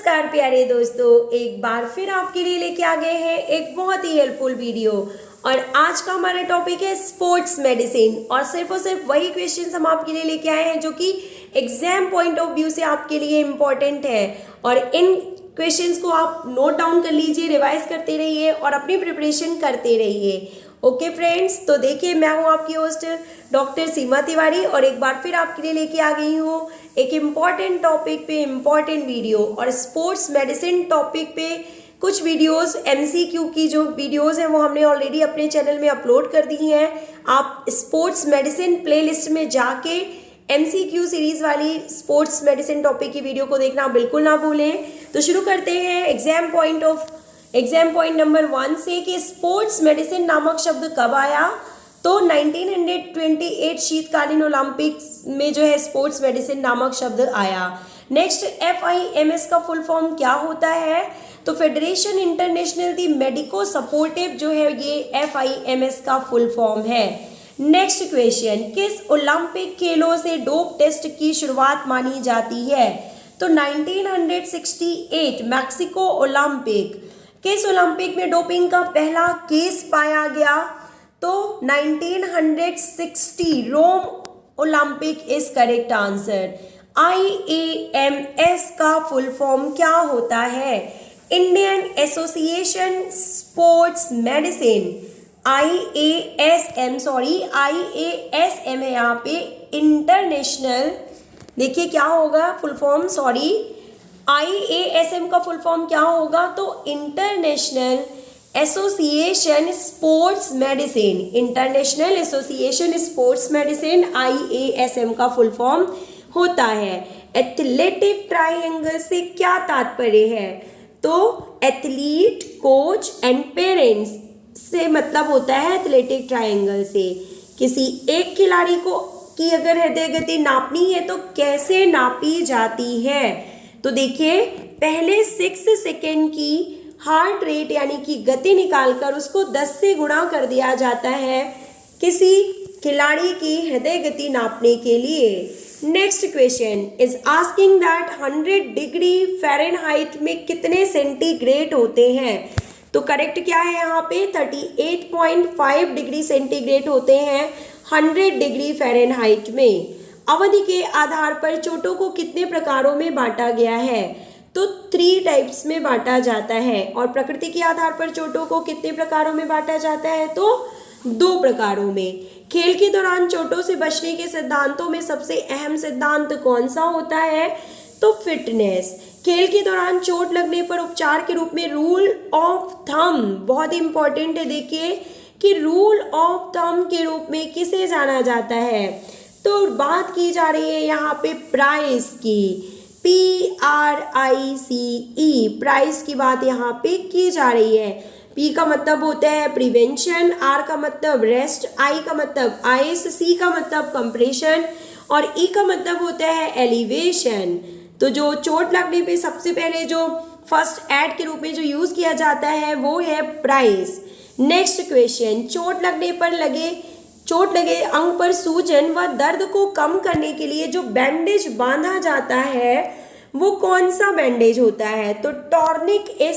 नमस्कार प्यारे दोस्तों, एक बार फिर आपके लिए लेके आ गए हैं एक बहुत ही हेल्पफुल वीडियो। और आज का हमारा टॉपिक है स्पोर्ट्स मेडिसिन। और सिर्फ वही क्वेश्चंस हम आपके लिए लेके आए हैं जो कि एग्जाम पॉइंट ऑफ व्यू से आपके लिए इम्पोर्टेंट है। और इन क्वेश्चंस को आप नोट डाउन कर लीजिए, रिवाइज करते रहिए और अपनी प्रिपरेशन करते रहिए। ओके फ्रेंड्स, तो देखिए मैं हूँ आपकी होस्ट डॉक्टर सीमा तिवारी और एक बार फिर आपके लिए लेके आ गई हूँ एक इम्पॉर्टेंट टॉपिक पे इम्पॉर्टेंट वीडियो। और स्पोर्ट्स मेडिसिन टॉपिक पे कुछ वीडियोस एमसीक्यू की जो वीडियोस हैं वो हमने ऑलरेडी अपने चैनल में अपलोड कर दी हैं। आप स्पोर्ट्स मेडिसिन प्लेलिस्ट में जाके एमसीक्यू सीरीज वाली स्पोर्ट्स मेडिसिन टॉपिक की वीडियो को देखना बिल्कुल ना भूलें। तो शुरू करते हैं एग्जाम पॉइंट नंबर 1 से कि स्पोर्ट्स मेडिसिन नामक शब्द कब आया। तो 1928 शीतकालीन ओलंपिक्स में जो है स्पोर्ट्स मेडिसिन नामक शब्द आया। नेक्स्ट, FIMS का फुल फॉर्म क्या होता है। तो फेडरेशन इंटरनेशनल दी मेडिको सपोर्टिव जो है ये FIMS का फुल फॉर्म है। नेक्स्ट क्वेश्चन, किस ओलंपिक खेलों से डोप टेस्ट की शुरुआत मानी जाती है। तो 1968 मैक्सिको ओलंपिक। किस ओलंपिक में डोपिंग का पहला केस पाया गया। तो 1960 Rome Olympic is correct answer. IAMS का फुल फॉर्म क्या होता है। Indian association sports medicine. IASM है यहाँ पे इंटरनेशनल। देखिए क्या होगा फुल फॉर्म, IASM का फुल फॉर्म क्या होगा। तो international association sports medicine. International association sports medicine IASM का फुल फॉर्म होता है। एथलेटिक ट्रायंगल से क्या तात्पर्य है। तो एथलीट, कोच एंड पेरेंट्स से मतलब होता है एथलेटिक ट्रायंगल से। किसी एक खिलाड़ी को की अगर हृदय गति नापनी है तो कैसे नापी जाती है। तो देखिए पहले 6 सेकेंड की हार्ट रेट यानी कि गति निकालकर उसको 10 से गुणा कर दिया जाता है किसी खिलाड़ी की हृदय गति नापने के लिए। Next question is asking that 100 degree Fahrenheit में कितने सेंटीग्रेड होते हैं। तो करेक्ट क्या है यहाँ पे 38.5 डिग्री सेंटीग्रेड होते हैं 100 डिग्री फ़ारेनहाइट में। अवधि के आधार पर चोटों को कितने प्रकारों में बांटा गया है। तो 3 टाइप्स में बांटा जाता है। और प्रकृति के आधार पर चोटों को कितने प्रकारों में बांटा जाता है। तो 2 प्रकारों में। खेल के दौरान चोटों से बचने के सिद्धांतों में सबसे अहम सिद्धांत कौन सा होता है। तो फिटनेस। खेल के दौरान चोट लगने पर उपचार के रूप में रूल ऑफ थंब बहुत इंपॉर्टेंट है। देखिए कि रूल ऑफ थंब के रूप में किसे जाना जाता है। तो बात की जा रही है यहाँ पे प्राइस की, PRICE, प्राइस की बात यहाँ पे की जा रही है। P का मतलब होता है प्रिवेंशन, R का मतलब रेस्ट, I का मतलब आइस, C का मतलब कंप्रेशन और E का मतलब होता है एलिवेशन। तो जो चोट लगने पे सबसे पहले जो फर्स्ट एड के रूप में जो यूज किया जाता है वो है प्राइस। नेक्स्ट क्वेश्चन, चोट लगे अंग पर सूजन व दर्द को कम करने के लिए जो बैंडेज बांधा जाता है वो कौन सा बैंडेज होता है। तो टॉर्निक इज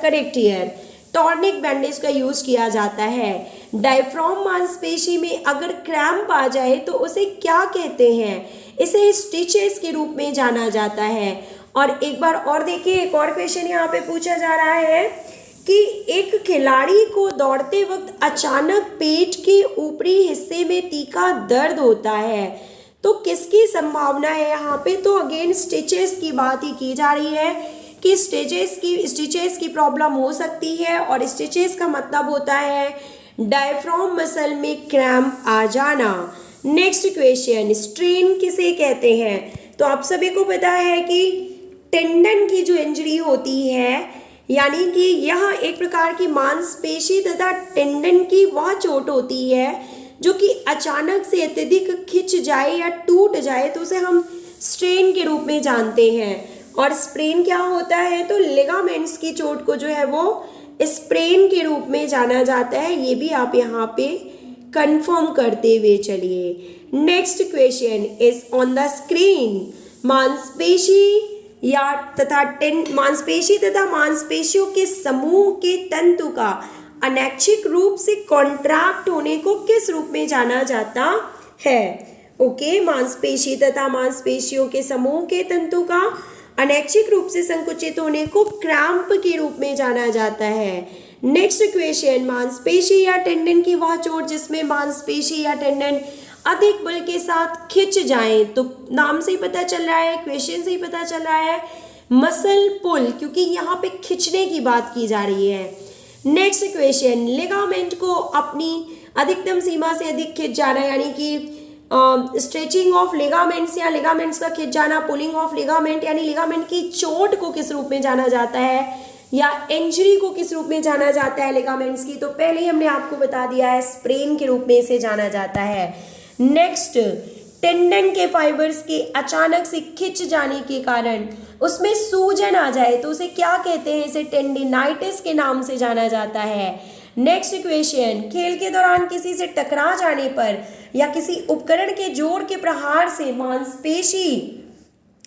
करेक्ट हियर। टॉर्निक बैंडेज का यूज किया जाता है। डायफ्राम मांसपेशी में अगर क्रैम्प आ जाए तो उसे क्या कहते हैं। इसे स्टिचेस के रूप में जाना जाता है। और एक बार और देखिए, एक और क्वेश्चन यहाँ पे पूछा जा रहा है कि एक खिलाड़ी को दौड़ते वक्त अचानक पेट के ऊपरी हिस्से में तीखा दर्द होता है तो किसकी संभावना है यहाँ पे। तो अगेन स्टिचेस की बात ही की जा रही है कि स्टिचेस की प्रॉब्लम हो सकती है। और स्टिचेस का मतलब होता है डायफ्राम मसल में क्रैम्प आ जाना। नेक्स्ट क्वेश्चन, स्ट्रेन किसे कहते हैं। तो आप सभी को पता है कि टेंडन की जो इंजरी होती है यानी कि यह एक प्रकार की मांसपेशी तथा टेंडन की वह चोट होती है जो कि अचानक से अत्यधिक खिंच जाए या टूट जाए तो उसे हम स्ट्रेन के रूप में जानते हैं। और स्प्रेन क्या होता है। तो लिगामेंट्स की चोट को जो है वो स्प्रेन के रूप में जाना जाता है। ये भी आप यहाँ पे कंफर्म करते हुए चलिए। Next question is on the screen. मांसपेशी या तथा मांसपेशी तथा मांसपेशियों के समूह के तंतु का अनैच्छिक रूप से कॉन्ट्रैक्ट होने को किस रूप में जाना जाता है? ओके, मांसपेशी तथा मांसपेशियों के समूह के तंतु का अनैच्छिक रूप से संकुचित होने को क्रैम्प के रूप में जाना जाता है। नेक्स्ट क्वेश्चन, मांसपेशी या टेंडन की वह चोट जिसमें मांसपेशी या टेंडन अधिक बल के साथ खिंच जाएं, तो नाम से ही पता चल रहा है, क्वेश्चन से ही पता चल रहा है, मसल पुल, क्योंकि यहाँ पे खिंचने की बात की जा रही है। नेक्स्ट क्वेश्चन, लिगामेंट को अपनी अधिकतम सीमा से अधिक खिंच जाना, यानी कि स्ट्रेचिंग ऑफ लिगामेंट्स या लिगामेंट्स का खिंच जाना, पुलिंग ऑफ लिगामेंट यानी लिगामेंट की चोट को किस रूप में जाना जाता है, या इंजरी को किस रूप में जाना जाता है लिगामेंट्स की? तो पहले ही हमने आपको बता दिया है, स्प्रेन के रूप में इसे जाना जाता है। नेक्स्ट, टेंडन के फाइबर्स के अचानक से खिंच जाने के कारण उसमें सूजन आ जाए तो उसे क्या कहते हैं? इसे टेंडिनाइटिस के नाम से जाना जाता है। नेक्स्ट क्वेश्चन, खेल के दौरान किसी से टकरा जाने पर या किसी उपकरण के जोर के प्रहार से मांसपेशी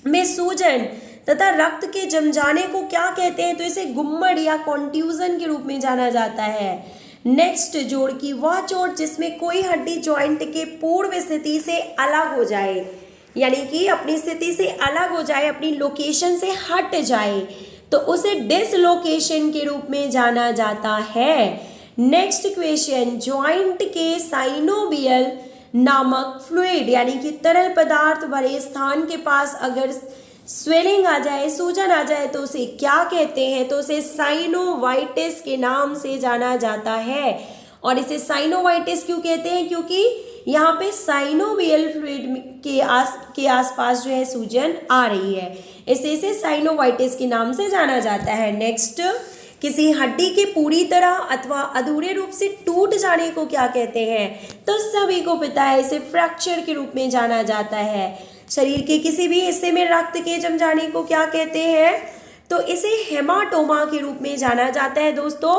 में सूजन तथा रक्त के जम जाने को क्या कहते हैं? तो इसे गुम्मड़ या कॉन्ट्यूजन के रूप में जाना जाता है। नेक्स्ट, जोड़ की वह चोट जिसमें कोई हड्डी जॉइंट के पूर्व स्थिति से अलग हो जाए, यानी कि अपनी स्थिति से अलग हो जाए, अपनी लोकेशन से हट जाए, तो उसे डिसलोकेशन के रूप में जाना जाता है। नेक्स्ट क्वेश्चन, जॉइंट के साइनोवियल नामक फ्लूइड यानी कि तरल पदार्थ भरे स्थान के पास अगर स्वेलिंग आ जाए, सूजन आ जाए, तो उसे क्या कहते हैं? तो उसे साइनोवाइटिस के नाम से जाना जाता है। और इसे साइनोवाइटिस क्यों कहते हैं? क्योंकि यहाँ पे साइनोवियल फ्लूइड के आसपास जो है सूजन आ रही है, इसे साइनोवाइटिस के नाम से जाना जाता है। नेक्स्ट, किसी हड्डी के पूरी तरह अथवा अधूरे रूप से टूट जाने को क्या कहते हैं? तो सभी को पता है, इसे फ्रैक्चर के रूप में जाना जाता है। शरीर के किसी भी हिस्से में रक्त के जम जाने को क्या कहते हैं? तो इसे हेमाटोमा के रूप में जाना जाता है। दोस्तों,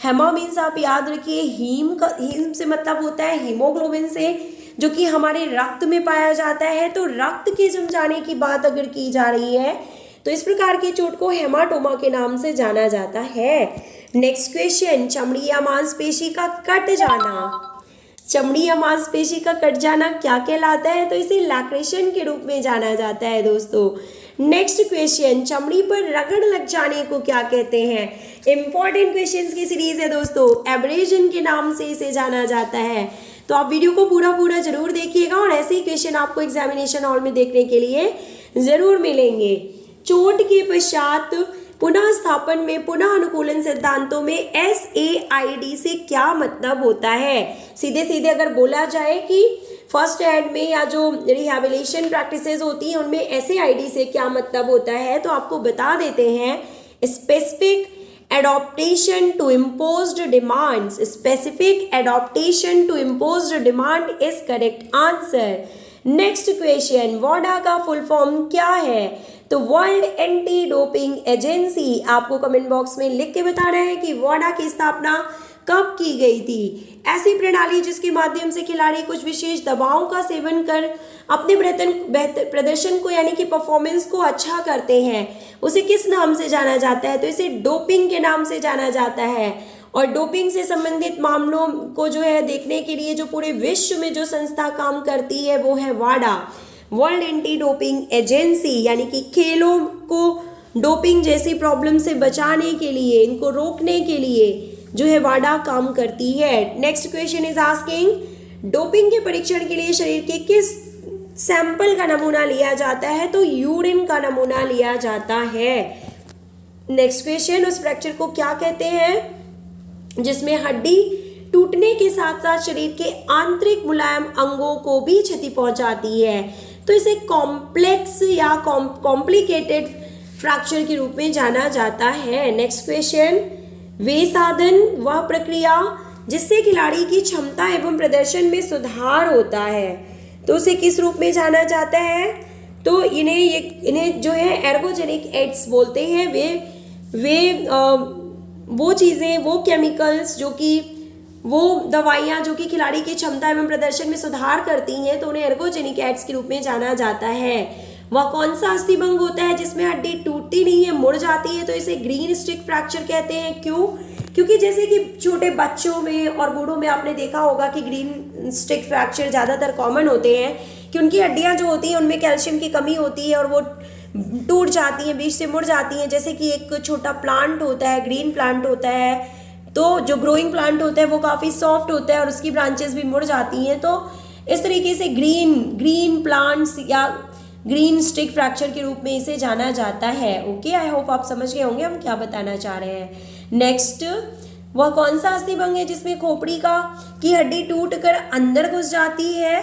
हेमा मीन्स आप याद रखिए, हीम से मतलब होता है हीमोग्लोबिन से, जो कि हमारे रक्त में पाया जाता है। तो रक्त के जम जाने की बात अगर की जा रही है तो इस प्रकार की चोट को हेमाटोमा के नाम से जाना जाता है। नेक्स्ट क्वेश्चन, चमड़ी या मांसपेशी का कट जाना, चमड़ी या मांसपेशी का कट जाना क्या कहलाता है? तो इसे लैक्रेशन के रूप में जाना जाता है। दोस्तों, नेक्स्ट क्वेश्चन, चमड़ी पर रगड़ लग जाने को क्या कहते हैं? इंपॉर्टेंट क्वेश्चंस की सीरीज है दोस्तों, एब्रेजन के नाम से इसे जाना जाता है। तो आप वीडियो को पूरा जरूर देखिएगा और ऐसे ही क्वेश्चन आपको एग्जामिनेशन हॉल में देखने के लिए जरूर मिलेंगे। चोट के पश्चात पुनः स्थापन में पुनः अनुकूलन सिद्धांतों में SAID से क्या मतलब होता है? सीधे अगर बोला जाए कि फर्स्ट एड में या जो रिहैबिलिटेशन प्रैक्टिसेस होती हैं उनमें SAID से क्या मतलब होता है, तो आपको बता देते हैं, specific adaptation to imposed demands, specific adaptation to imposed demand is correct answer। Next question, WADA का फुल फॉर्म क्या है? तो वर्ल्ड एंटी डोपिंग एजेंसी। आपको कमेंट बॉक्स में लिख के बताना है कि WADA की स्थापना कब की गई थी। ऐसी प्रणाली जिसके माध्यम से खिलाड़ी कुछ विशेष दवाओं का सेवन कर अपने प्रदर्शन को यानी कि परफॉर्मेंस को अच्छा करते हैं, उसे किस नाम से जाना जाता है? तो इसे डोपिंग के नाम से जाना जाता है। और डोपिंग से संबंधित मामलों को जो है देखने के लिए जो पूरे विश्व में जो संस्था काम करती है वो है WADA, world anti doping agency, यानी कि खेलों को डोपिंग जैसी प्रॉब्लम से बचाने के लिए, इनको रोकने के लिए जो है WADA काम करती है। Next question is asking, doping के परीक्षण के लिए शरीर के किस सैंपल का नमूना लिया जाता है? तो यूरिन का नमूना लिया जाता है। नेक्स्ट क्वेश्चन, उस फ्रैक्चर को क्या कहते हैं जिसमें हड्डी टूटने के साथ साथ शरीर के आंतरिक मुलायम अंगों को भी क्षति पहुंचाती है? तो इसे कॉम्प्लेक्स या कॉम्प्लिकेटेड फ्रैक्चर के रूप में जाना जाता है। नेक्स्ट क्वेश्चन, वे साधन वह प्रक्रिया जिससे खिलाड़ी की क्षमता एवं प्रदर्शन में सुधार होता है, तो उसे किस रूप में जाना जाता है? तो इन्हें जो है एर्गोजेनिक एड्स बोलते हैं। वे वो चीज़ें, वो केमिकल्स जो कि वो दवाइयाँ जो कि खिलाड़ी की क्षमता एवं प्रदर्शन में सुधार करती हैं, तो उन्हें एर्गोजेनिक एड्स के रूप में जाना जाता है। वह कौन सा अस्थिभंग होता है जिसमें हड्डी मुड़ जाती है तो इसे ग्रीन स्टिक फ्रैक्चर कहते हैं। क्यों? क्योंकि जैसे कि छोटे बच्चों में और बूढ़ों में आपने देखा होगा कि ग्रीन स्टिक फ्रैक्चर ज़्यादातर कॉमन होते हैं कि उनकी हड्डियां जो होती हैं उनमें कैल्शियम की कमी होती है और वो टूट जाती हैं, बीच से मुड़ जाती हैं। जैसे कि एक छोटा प्लांट होता है, ग्रीन प्लांट होता है, तो जो ग्रोइंग प्लांट होता है वो काफ़ी सॉफ्ट होता है और उसकी ब्रांचेस भी मुड़ जाती हैं। तो इस तरीके से ग्रीन प्लांट्स या ग्रीन स्टिक फ्रैक्चर के रूप में इसे जाना जाता है। ओके, आई होप आप समझ गए होंगे हम क्या बताना चाह रहे हैं। नेक्स्ट, वह कौन सा अस्थिभंग है जिसमें खोपड़ी की हड्डी टूटकर अंदर घुस जाती है?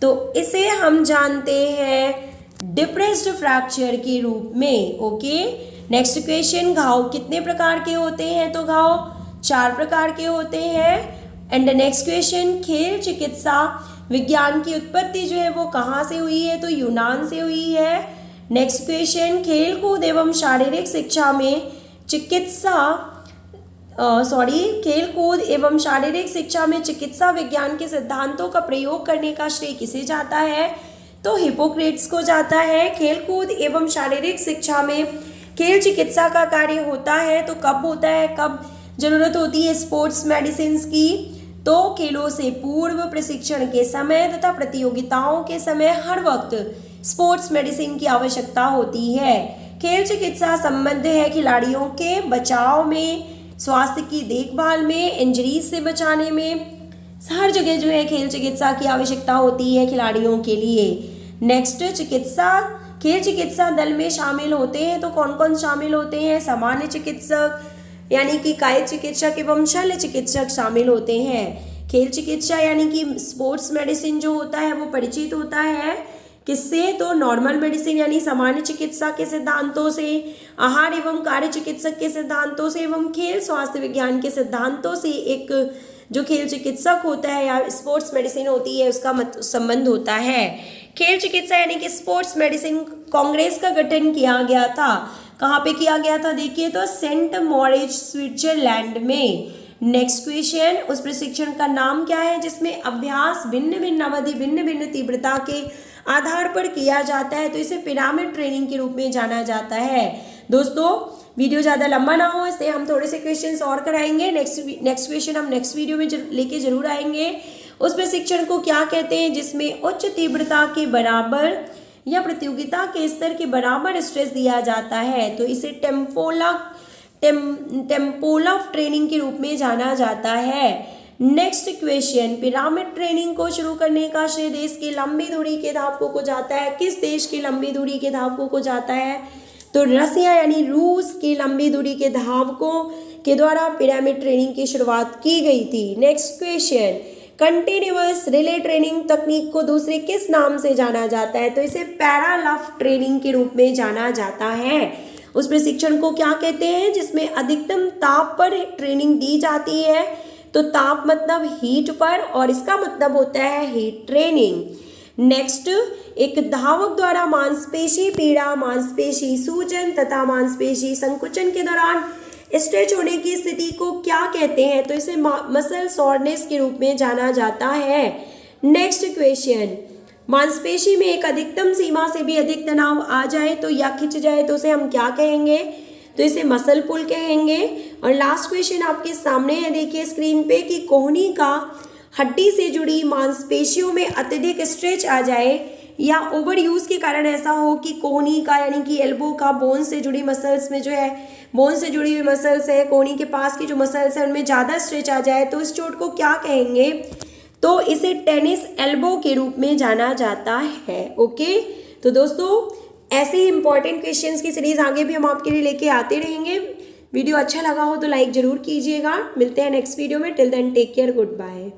तो इसे हम जानते हैं डिप्रेस्ड फ्रैक्चर के रूप में। ओके, नेक्स्ट क्वेश्चन, घाव कितने प्रकार के होते हैं? तो घाव 4 प्रकार के होते हैं। एंड नेक्स्ट क्वेश्चन, खेल चिकित्सा विज्ञान की उत्पत्ति जो है वो कहाँ से हुई है? तो यूनान से हुई है। नेक्स्ट क्वेश्चन, खेल कूद एवं शारीरिक शिक्षा में खेल कूद एवं शारीरिक शिक्षा में चिकित्सा विज्ञान के सिद्धांतों का प्रयोग करने का श्रेय किसे जाता है? तो हिपोक्रेट्स को जाता है। खेल कूद एवं शारीरिक शिक्षा में खेल चिकित्सा का कार्य होता है तो कब होता है, कब जरूरत होती है स्पोर्ट्स मेडिसिन की? तो खेलों से पूर्व, प्रशिक्षण के समय तथा प्रतियोगिताओं के समय हर वक्त स्पोर्ट्स मेडिसिन की आवश्यकता होती है। खेल चिकित्सा संबंध है खिलाड़ियों के बचाव में, स्वास्थ्य की देखभाल में, इंजरीज से बचाने में, हर जगह जो है खेल चिकित्सा की आवश्यकता होती है खिलाड़ियों के लिए। नेक्स्ट, खेल चिकित्सा दल में शामिल होते हैं तो कौन कौन शामिल होते हैं? सामान्य चिकित्सक यानी कि कायिक चिकित्सक एवं शल्य चिकित्सक शामिल होते हैं। खेल चिकित्सा यानी कि स्पोर्ट्स मेडिसिन जो होता है वो परिचित होता है किससे? तो नॉर्मल मेडिसिन यानी सामान्य चिकित्सा के सिद्धांतों से, आहार एवं कार्य चिकित्सक के सिद्धांतों से एवं खेल स्वास्थ्य विज्ञान के सिद्धांतों से एक जो खेल चिकित्सक होता है या स्पोर्ट्स मेडिसिन होती है उसका संबंध होता है। खेल चिकित्सा यानी कि स्पोर्ट्स मेडिसिन कांग्रेस का गठन किया गया था। कहाँ पे किया गया था? देखिए तो सेंट मॉरिज स्विट्जरलैंड में। नेक्स्ट क्वेश्चन, उस प्रशिक्षण का नाम क्या है जिसमें अभ्यास भिन्न भिन्न अवधि, भिन्न भिन्न तीव्रता के आधार पर किया जाता है? तो इसे पिरामिड ट्रेनिंग के रूप में जाना जाता है। दोस्तों, वीडियो ज़्यादा लंबा ना हो इसलिए हम थोड़े से क्वेश्चंस और कराएंगे। नेक्स्ट क्वेश्चन हम नेक्स्ट वीडियो में लेके जरूर आएंगे। उस प्रशिक्षण को क्या कहते हैं जिसमें उच्च तीव्रता के बराबर या प्रतियोगिता के स्तर के बराबर स्ट्रेस दिया जाता है? तो इसे टेम्पोल ऑफ ट्रेनिंग के रूप में जाना जाता है। नेक्स्ट क्वेश्चन, पिरामिड ट्रेनिंग को शुरू करने का श्रेय देश के लंबी दूरी के धावकों को जाता है? किस देश के लंबी दूरी के धावकों को जाता है? तो रसिया यानी रूस के लंबी दूरी के धावकों के द्वारा पिरामिड ट्रेनिंग की शुरुआत की गई थी। Next question, continuous relay training तकनीक को दूसरे किस नाम से जाना जाता है? तो इसे पैरालफ ट्रेनिंग के रूप में जाना जाता है। उस प्रशिक्षण को क्या कहते हैं जिसमें अधिकतम ताप पर ट्रेनिंग दी जाती है? तो ताप मतलब हीट पर और इसका मतलब होता है हीट ट्रेनिंग। नेक्स्ट, एक धावक द्वारा मांसपेशी पीड़ा, मांसपेशी सूजन तथा मांसपेशी संकुचन के दौरान स्ट्रेच होने की स्थिति को क्या कहते हैं? तो इसे मसल सॉरनेस के रूप में जाना जाता है। नेक्स्ट क्वेश्चन, मांसपेशी में एक अधिकतम सीमा से भी अधिक तनाव आ जाए तो या खिंच जाए तो उसे हम क्या कहेंगे? तो इसे मसल पुल कहेंगे। और लास्ट क्वेश्चन आपके सामने है, देखिए स्क्रीन पे, कि कोहनी का हड्डी से जुड़ी मांसपेशियों में अत्यधिक स्ट्रेच आ जाए या ओवर यूज के कारण ऐसा हो कि कोहनी का यानी कि एल्बो का बोन से जुड़ी मसल्स में जो है, बोन से जुड़ी हुई मसल्स है, कोहनी के पास की जो मसल्स है उनमें ज़्यादा स्ट्रेच आ जाए तो इस चोट को क्या कहेंगे? तो इसे टेनिस एल्बो के रूप में जाना जाता है। ओके, तो दोस्तों ऐसे ही इंपॉर्टेंट क्वेश्चंस की सीरीज आगे भी हम आपके लिए लेके आते रहेंगे। वीडियो अच्छा लगा हो तो लाइक जरूर कीजिएगा। मिलते हैं नेक्स्ट वीडियो में। Till then take care, good bye.